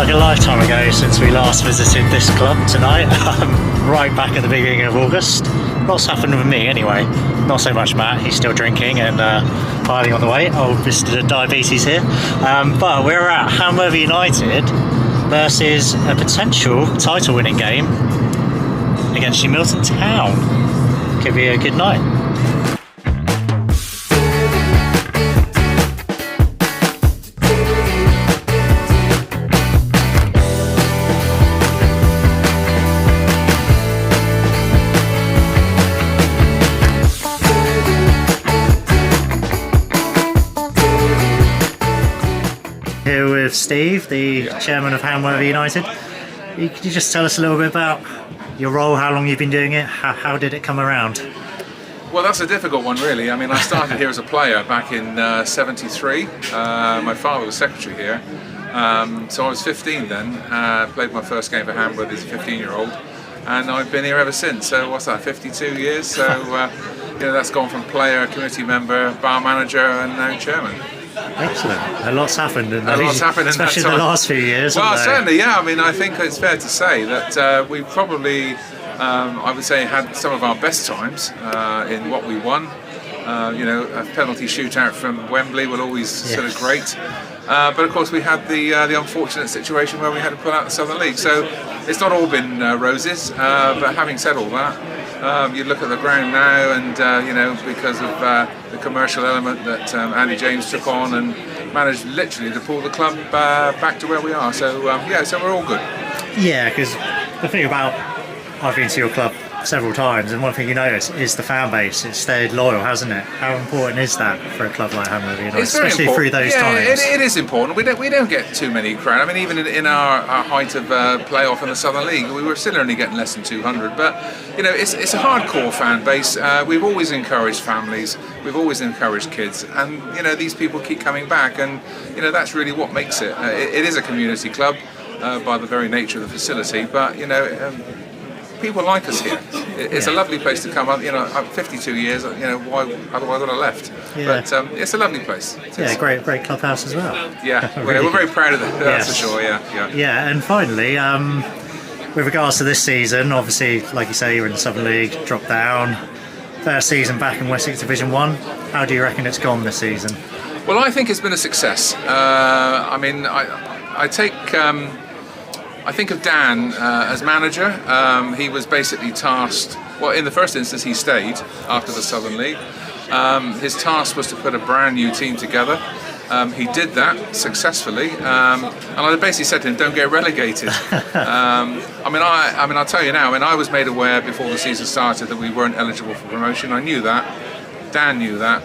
like a lifetime ago since we last visited this club tonight, right back at the beginning of August. Lots happened with me anyway, not so much Matt, he's still drinking and piling on the weight, old Mr. Diabetes here. But we're at Hamworthy United versus a potential title winning game against Milton Town. Could be a good night. Here with Steve, the chairman of Hamworthy United. Could you just tell us a little bit about your role, how long you've been doing it, how did it come around? Well, that's a difficult one really. I mean, I started here as a player back in '73. My father was secretary here, so I was 15 then. Played my first game for Hamworthy as a 15-year-old, and I've been here ever since. So what's that, 52 years? So you know, that's gone from player, committee member, bar manager, and now chairman. Excellent. A lot's happened, especially in the last few years. Well, certainly, yeah. I mean, I think it's fair to say that we probably, I would say, had some of our best times in what we won. You know, a penalty shootout from Wembley was always sort of great. But of course, we had the unfortunate situation where we had to pull out the Southern League. So it's not all been roses. But having said all that, you look at the ground now, and you know, because of the commercial element that Andy James took on, and managed literally to pull the club back to where we are. So yeah, so we're all good. Yeah, because the thing about, I've been to your club several times, and one thing you notice is the fan base. It's stayed loyal, hasn't it? How important is that for a club like Hamworthy United, especially through those times? It is important. We don't get too many crowd. I mean, even in our height of playoff in the Southern League, we were still only getting less than 200. But you know, it's a hardcore fan base. We've always encouraged families. We've always encouraged kids, and you know, these people keep coming back, and you know, that's really what makes it. It is a community club by the very nature of the facility, but you know. People like us here. It's a lovely place to come up. You know, 52 years. You know, why otherwise would I left? Yeah. But it's a lovely place. Yeah, great clubhouse as well. Yeah, we're very proud of it. That's for sure. Yeah. And finally, with regards to this season, obviously, like you say, you're in the Southern League, dropped down. First season back in Wessex Division 1. How do you reckon it's gone this season? Well, I think it's been a success. I mean, I think of Dan as manager. He was basically tasked, well, in the first instance he stayed after the Southern League. His task was to put a brand new team together. He did that successfully, and I basically said to him, don't get relegated. I'll tell you now, I mean, I was made aware before the season started that we weren't eligible for promotion. I knew that. Dan knew that.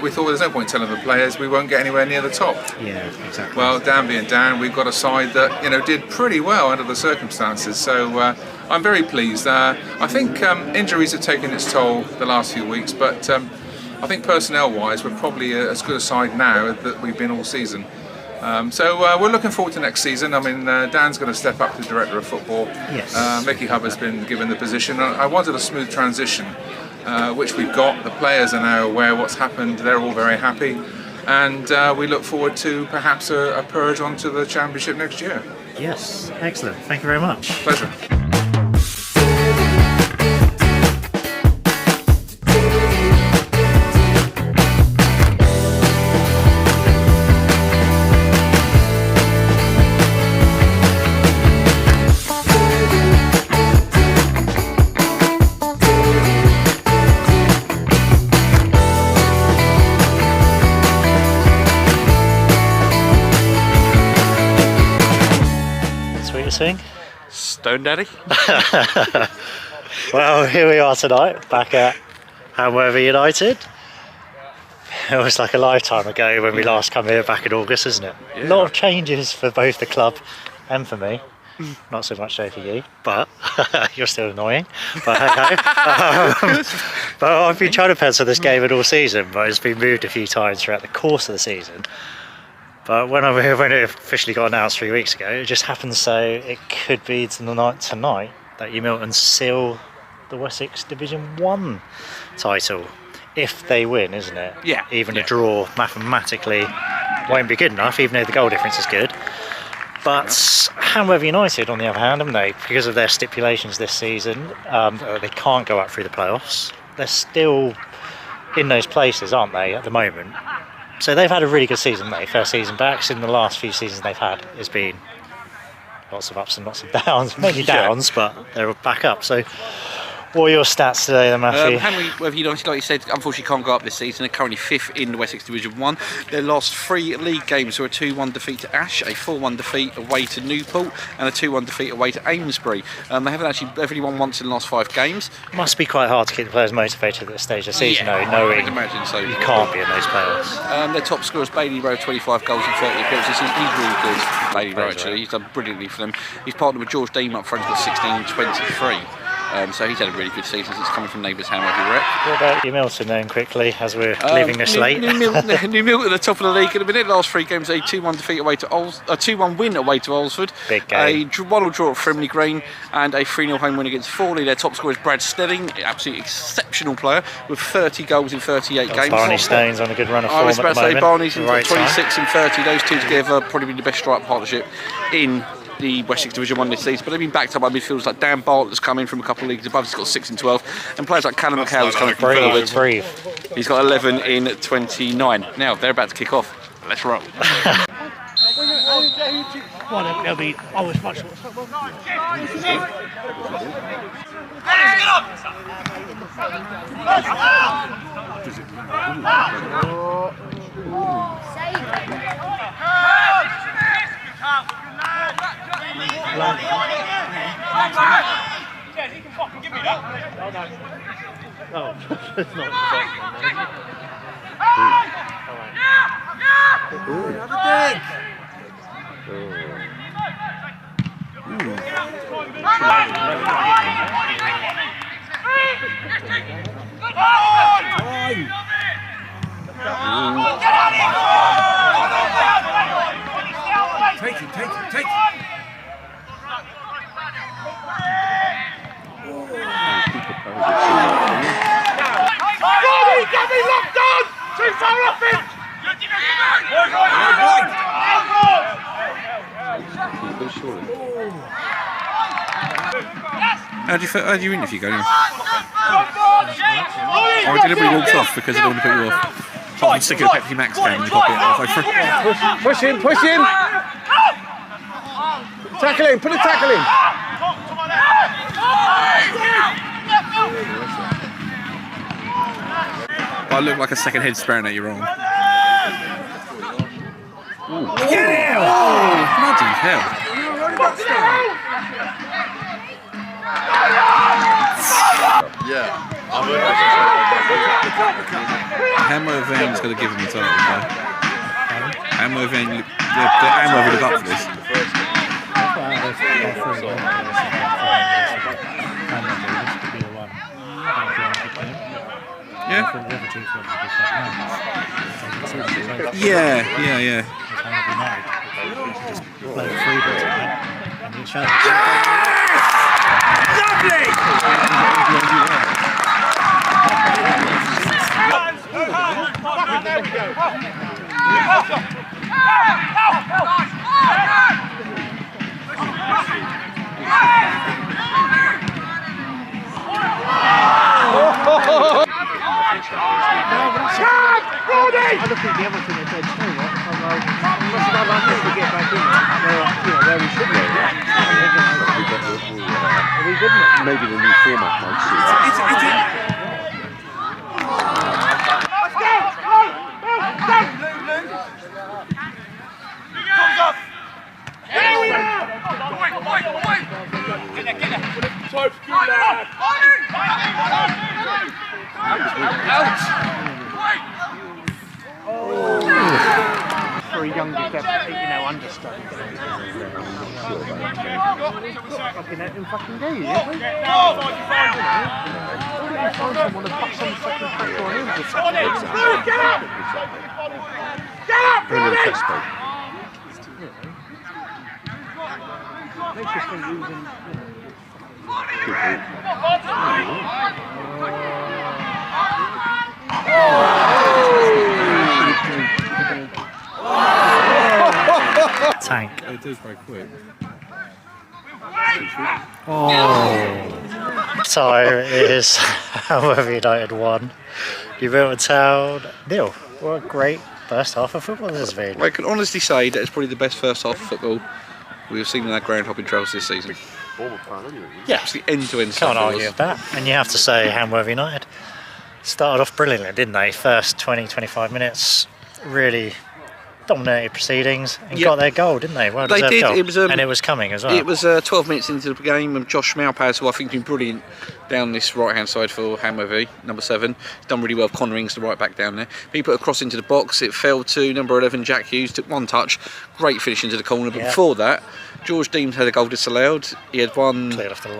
We thought there's no point telling the players we won't get anywhere near the top. Yeah, exactly. Well, Dan being Dan, we've got a side that, you know, did pretty well under the circumstances. So I'm very pleased. I think injuries have taken its toll the last few weeks, but I think personnel-wise, we're probably as good a side now that we've been all season. So we're looking forward to next season. I mean, Dan's going to step up to director of football. Yes. Mickey Hubbard's been given the position. I wanted a smooth transition. Which we've got. The players are now aware what's happened. They're all very happy, and we look forward to perhaps a purge onto the championship next year. Yes, excellent. Thank you very much. Pleasure. Sing? Stone Daddy. Well, here we are tonight, back at Hamworthy United. It was like a lifetime ago when we last come here back in August, isn't it? Yeah. A lot of changes for both the club and for me. Not so much so for you, but you're still annoying. But hey, but I've been trying to pencil this game in all season, but it's been moved a few times throughout the course of the season. But when it officially got announced 3 weeks ago, it just happens so it could be tonight that Milton seal the Wessex Division 1 title. If they win, isn't it? Yeah. Even a draw mathematically won't be good enough, even though the goal difference is good. But Hamworthy United, on the other hand, haven't they? Because of their stipulations this season, they can't go up through the playoffs. They're still in those places, aren't they, at the moment? So they've had a really good season, mate. First season back. In the last few seasons they've had, it's been lots of ups and lots of downs. Mainly downs, but they're back up. So what are your stats today then, Matthew? Hamworthy United, like you said, unfortunately can't go up this season. They're currently 5th in the Wessex Division 1. Their last 3 league games were a 2-1 defeat to Ash, a 4-1 defeat away to Newport, and a 2-1 defeat away to Amesbury. They they've only won once in the last 5 games. Must be quite hard to keep the players motivated at this stage of the season, though, knowing I'd imagine so. You can't be in those playoffs. Their top scorer is Bailey Rowe, 25 goals and 30 appearances. He's really good, Bailey Rowe, actually. He's done brilliantly for them. He's partnered with George Dean up front, he's got 16 and 23. So he's had a really good season since coming from neighbours Hamworthy Rec. What about your Milton then, quickly, as we're leaving this late? New Milton at the top of the league in a minute. Last 3 games, a 2-1 defeat away to a 2-1 win away to Alresford. Big game. A 1-1 draw at Frimley Green and a 3-0 home win against Forley. Their top scorer is Brad Stelling, absolutely exceptional player with 30 goals in 38 games. Barney Stone's on a good run of form I was about at the to say moment. Barney's in 26 and 30. Those two together probably be the best strike partnership in the Wessex Division 1 this season, but they've been backed up by midfielders like Dan Bartlett that's come in from a couple of leagues above. He's got 6 and 12, and players like Callum McHale that's coming from forward. He's got 11 in 29. Now they're about to kick off. Let's roll. They'll be always much. Take it. Get me locked on! Too far off it! How do you interview going? I deliberately walked off because I don't want to put you off. I'm sticking a Pepsi Max can in your pocket halfway through. Push him! Tackle him, put a tackle in! I look like a second head staring at you wrong. Yeah! Oh, bloody hell. Hamworthy's going to give him the title. Hamworthy look up for this. Yeah. I look at the other thing they said, you know what, what's about us to get back in where we should be. Are we good enough? Maybe the new format might suit. For a young understudy. Fucking do you? Find someone to put some second pressure on him. Get up! Makes you think using. Tank. They do very quick. Oh. So it is Hamworthy United 1, Milton Town 0. What a great first half of football this has been. I can honestly say that it's probably the best first half of football we have seen in our ground hopping trails this season. Yeah, It's the end-to-end can't stuff. argue with that. And you have to say Hamworthy United started off brilliantly, didn't they? First 20-25 minutes, really dominated proceedings and got their goal, didn't they? Well They deserved did. goal. It was, and it was coming as well. It was 12 minutes into the game, and Josh Malpaz, who I think has been brilliant down this right-hand side for Hamworthy, number 7. He's done really well. Connor Ings, the right back down there. He put a cross into the box. It fell to number 11, Jack Hughes. Took one touch. Great finish into the corner. But before that, George Deems had a goal disallowed. He had one cleared off the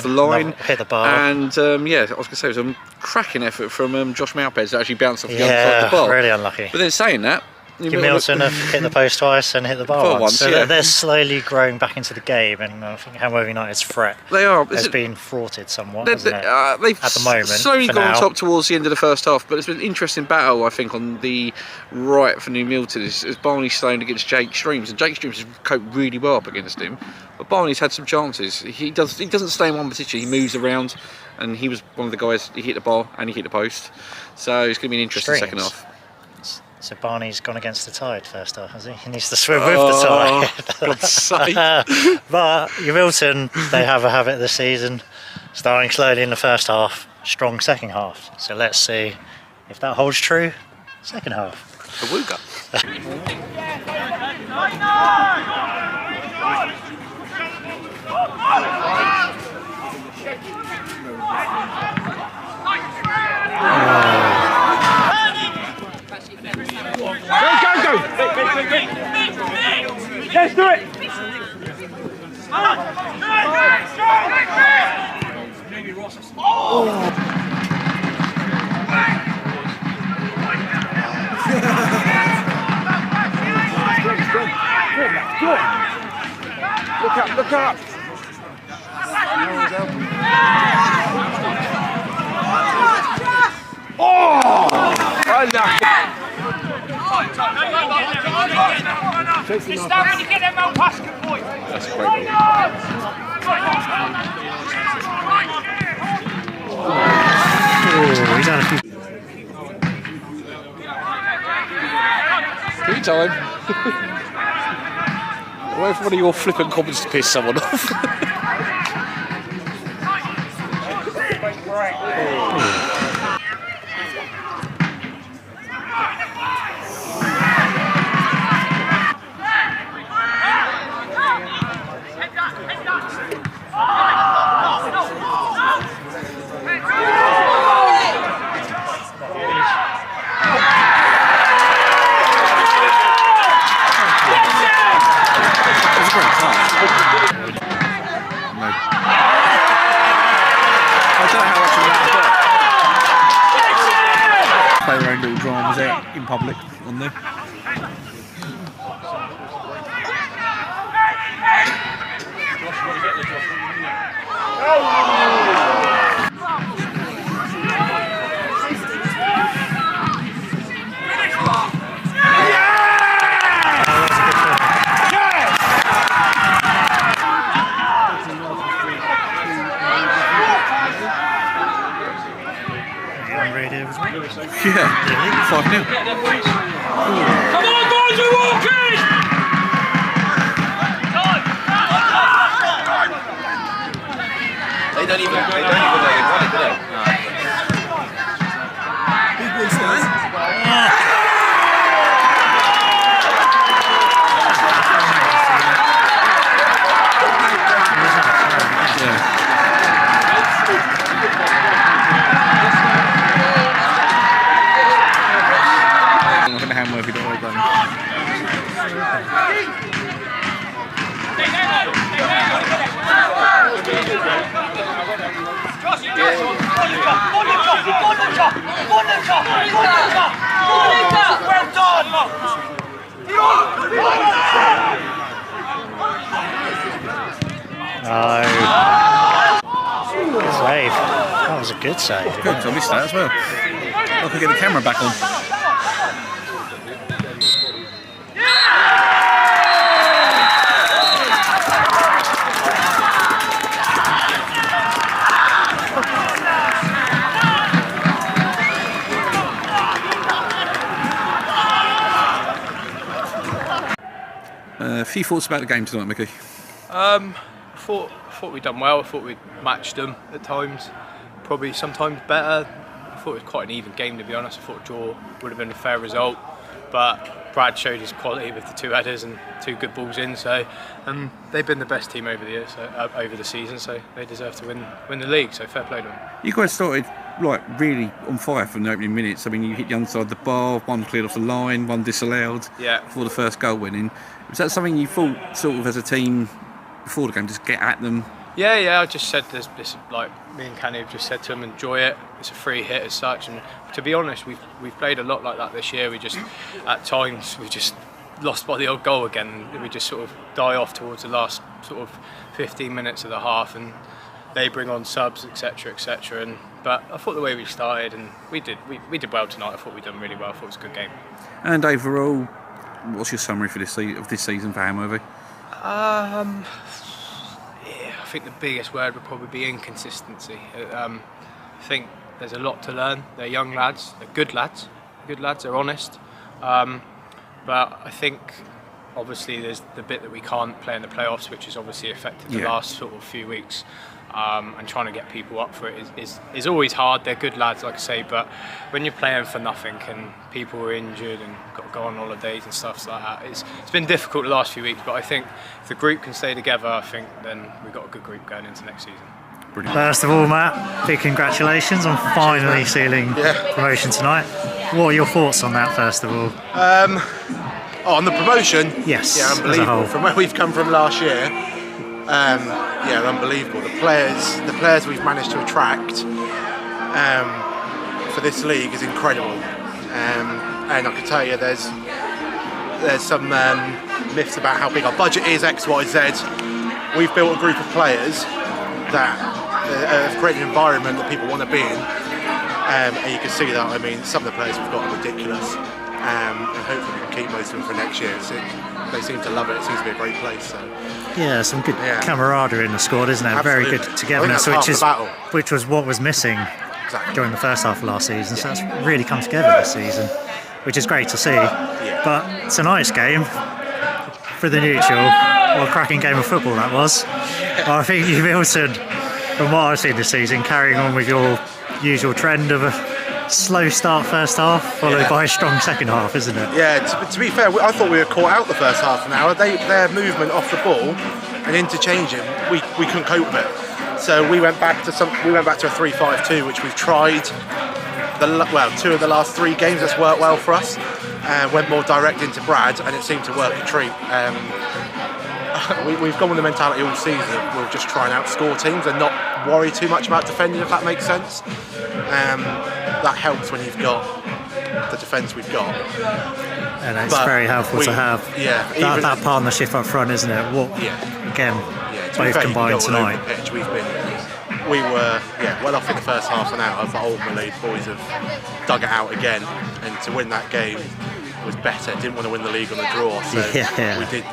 line. Hit the bar. And I was going to say it was a cracking effort from Josh Malpaz that actually bounced off the other side of the bar. Really unlucky. But then saying that, Milton have hit the post twice and hit the bar once. So they're slowly growing back into the game, and I think Hamworthy United's threat has been thwarted somewhat. They've at the moment, slowly gone top towards the end of the first half, but it's been an interesting battle, I think, on the right for New Milton as Barney's staying against Jake Streams, and Jake Streams has coped really well up against him. But Barney's had some chances. He doesn't stay in one position. He moves around, and he was one of the guys. He hit the bar and he hit the post. So it's going to be an interesting second half. So Barney's gone against the tide first half, has he? He needs to swim with the tide. God's sake. But Milton, they have a habit this season, starting slowly in the first half, strong second half. So let's see if that holds true second half. The Wooga. Go! Let's do it! Look up! That's great. He's had a few. Tea time. Wait for one of your flippant comments to piss someone off. Play their own little dramas out in public on there. Yeah, 5-0. Come on, boys, we're walking! They don't even know you've won it, do they? Big win, son. Hamworthy that well done. Well done! No. Save. That was a good save. Good, I missed that as well. I could get the camera back on. few thoughts about the game tonight, Mickey. I thought we'd done well. I thought we'd matched them at times, probably sometimes better. I thought it was quite an even game, to be honest. I thought a draw would have been a fair result, but Brad showed his quality with the 2 headers and 2 good balls in. So they've been the best team over the year, over the season. So they deserve to win the league. So fair play to them. You guys started like really on fire from the opening minutes. I mean, you hit the underside of the bar, 1 cleared off the line, 1 disallowed before the first goal went in. Was that something you thought, sort of, as a team before the game, just get at them? Yeah. I just said this, like me and Kenny have just said to them, enjoy it. It's a free hit as such, and to be honest, we've played a lot like that this year. We just, at times, we just lost by the odd goal again. We just sort of die off towards the last sort of 15 minutes of the half, and they bring on subs, etc., etc. But I thought the way we started, and we did well tonight. I thought we'd done really well. I thought it was a good game. And overall, what's your summary for this season for Hamworthy? I think the biggest word would probably be inconsistency. I think there's a lot to learn. They're young lads, they're good lads, they're honest. But I think obviously there's the bit that we can't play in the playoffs, which has obviously affected the last sort of few weeks. And trying to get people up for it is always hard. They're good lads, like I say, but when you're playing for nothing and people are injured and got to go on holidays and stuff like that, it's been difficult the last few weeks. But I think if the group can stay together, I think then we've got a good group going into next season. Brilliant. First of all, Matt, big congratulations on finally sealing promotion tonight. What are your thoughts on that, first of all? On the promotion? Yes, Yeah, as a unbelievable. whole. From where we've come from last year, unbelievable. The players we've managed to attract for this league is incredible. And I can tell you, there's some myths about how big our budget is, X, Y, Z. We've built a group of players that have created an environment that people want to be in, and you can see that. I mean, some of the players we've got are ridiculous, and hopefully we can keep most of them for next year. They seem to love it. It seems to be a great place. So. Yeah, some good camaraderie in the squad, isn't there? Absolutely. Very good togetherness, which was what was missing during the first half of last season. So that's really come together this season, which is great to see. But tonight's game for the neutral, what a cracking game of football that was. Well, I think you, Milton, from what I've seen this season, carrying on with your usual trend of a slow start first half, followed by a strong second half, isn't it? Yeah, to be fair, I thought we were caught out the first half an hour. Their movement off the ball and interchanging, we couldn't cope with it. So we went back to a 3-5-2, which we've tried. 2 of the last 3 games that's worked well for us. Went more direct into Brad, and it seemed to work a treat. We've gone with the mentality all season. We'll just try and outscore teams and not worry too much about defending, if that makes sense. That helps when you've got the defence we've got. And it's very helpful to have that partnership up front, isn't it? Both combined tonight. We were well off in the first half an hour, but ultimately the boys have dug it out again, and to win that game was better. Didn't want to win the league on the draw, so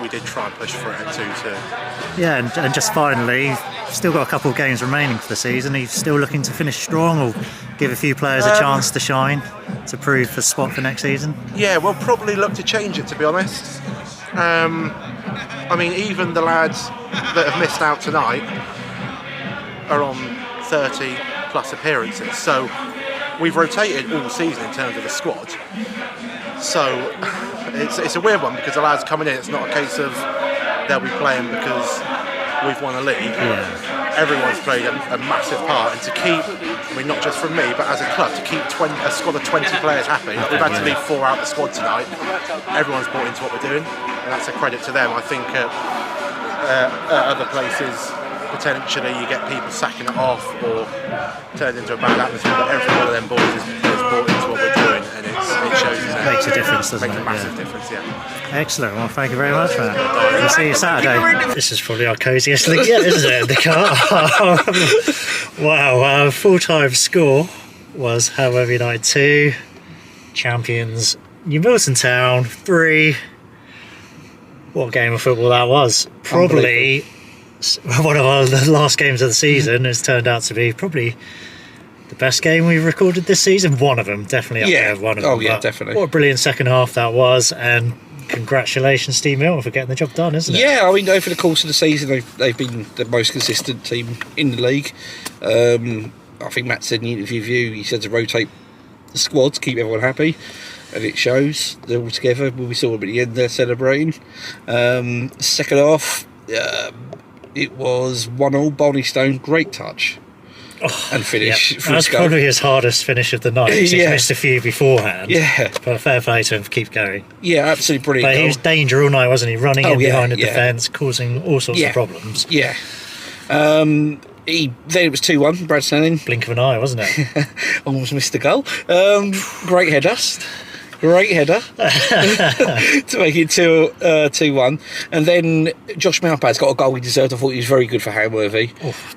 we did try and push for it at 2-2. Yeah, and just finally, still got a couple of games remaining for the season. Are you still looking to finish strong, or give a few players a chance to shine, to prove the spot for next season? Yeah, we'll probably look to change it, to be honest. I mean, even the lads that have missed out tonight are on 30 plus appearances, so we've rotated all season in terms of the squad. So it's a weird one, because the lads coming in, it's not a case of they'll be playing because we've won a league. Everyone's played a massive part, and to keep, I mean, not just from me, but as a club, to keep a squad of 20 players happy. We've had to leave 4 out the squad tonight. Everyone's bought into what we're doing, and that's a credit to them. I think at other places, potentially you get people sacking it off or turned into a bad atmosphere, but every one of them boys has bought into what we're doing, and it shows. Makes a difference, doesn't it? Makes a massive difference, Excellent. Well, thank you very much for that. We'll see you Saturday. This is probably our cosiest link yet, isn't it? The car. Wow. Full-time score was Hamworthy Utd 2, champions New Milton Town 3. What a game of football that was. Probably one of our last games of the season has turned out to be probably the best game we've recorded this season. One of them, definitely up there. One of them. Definitely. What a brilliant second half that was, and congratulations, Steve Milton, for getting the job done, isn't it? Yeah, I mean, over the course of the season, they've been the most consistent team in the league. I think Matt said in the interview, he said to rotate the squad to keep everyone happy, and it shows. They're all together. We saw them at the end there celebrating. Second half, it was 1-1, Barney Stone, great touch. And finish. Yeah. That's probably his hardest finish of the night. He's missed a few beforehand. Yeah. But fair play to him for keep going. Yeah, absolutely brilliant. But he was danger all night, wasn't he? Running in behind the yeah. defence, causing all sorts of problems. Yeah. Then it was 2-1, Brad Snelling. Blink of an eye, wasn't it? Almost missed the goal. Great header. Great header to make it 2-1. And then Josh Malpad's got a goal he deserved. I thought he was very good for Hamworthy.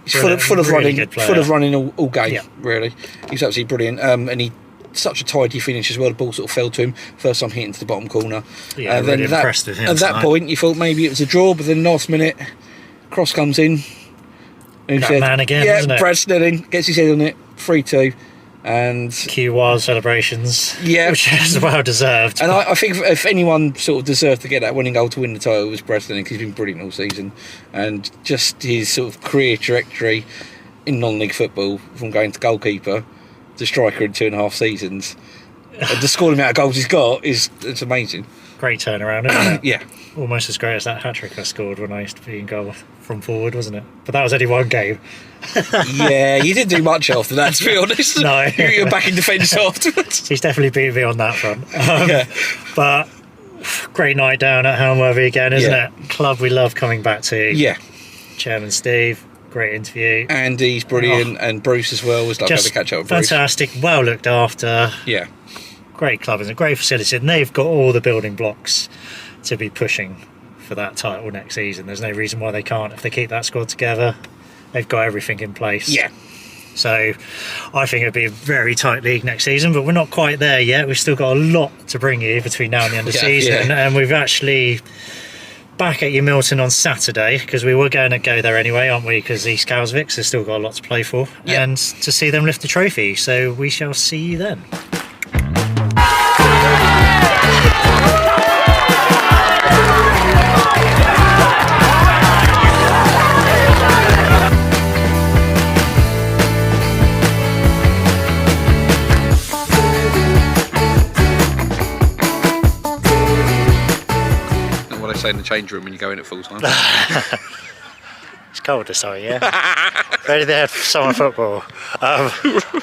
He's full of running all game, really. He's absolutely brilliant. And he such a tidy finish as well. The ball sort of fell to him. First time hitting to the bottom corner. Yeah, really impressed with him at that point, you thought maybe it was a draw, but then last minute, cross comes in. Man again, isn't it? Brad Snelling gets his head on it, 3-2. And cue wild celebrations, yeah, which is well deserved. And I think if anyone sort of deserved to get that winning goal to win the title, it was Brad Snelling, because he's been brilliant all season, and just his sort of career trajectory in non-league football, from going to goalkeeper to striker in 2.5 seasons, and the scoring amount of goals he's got it's amazing. Great turnaround, isn't it? Yeah. Almost as great as that hat-trick I scored when I used to be in goal from forward, wasn't it? But that was only one game. Yeah, you didn't do much after that, to be honest. No. You were back in defence afterwards. He's definitely beaten me on that front. But great night down at Hamworthy again, isn't it? Club we love coming back to. Yeah. Chairman Steve, great interview. Andy's brilliant, and Bruce as well. Was lovely to catch up with Bruce. Fantastic, well looked after. Yeah. Great club, isn't it? Great facility, and they've got all the building blocks to be pushing for that title next season. There's no reason why they can't if they keep that squad together. They've got everything in place. Yeah. So I think it'll be a very tight league next season, but we're not quite there yet. We've still got a lot to bring you between now and the end of the season. And we've actually back at you, Milton, on Saturday, because we were going to go there anyway, aren't we? Because East Calvix has still got a lot to play for, and to see them lift the trophy. So we shall see you then. In the change room when you go in at full time. It's cold this summer, yeah. Ready there for summer football.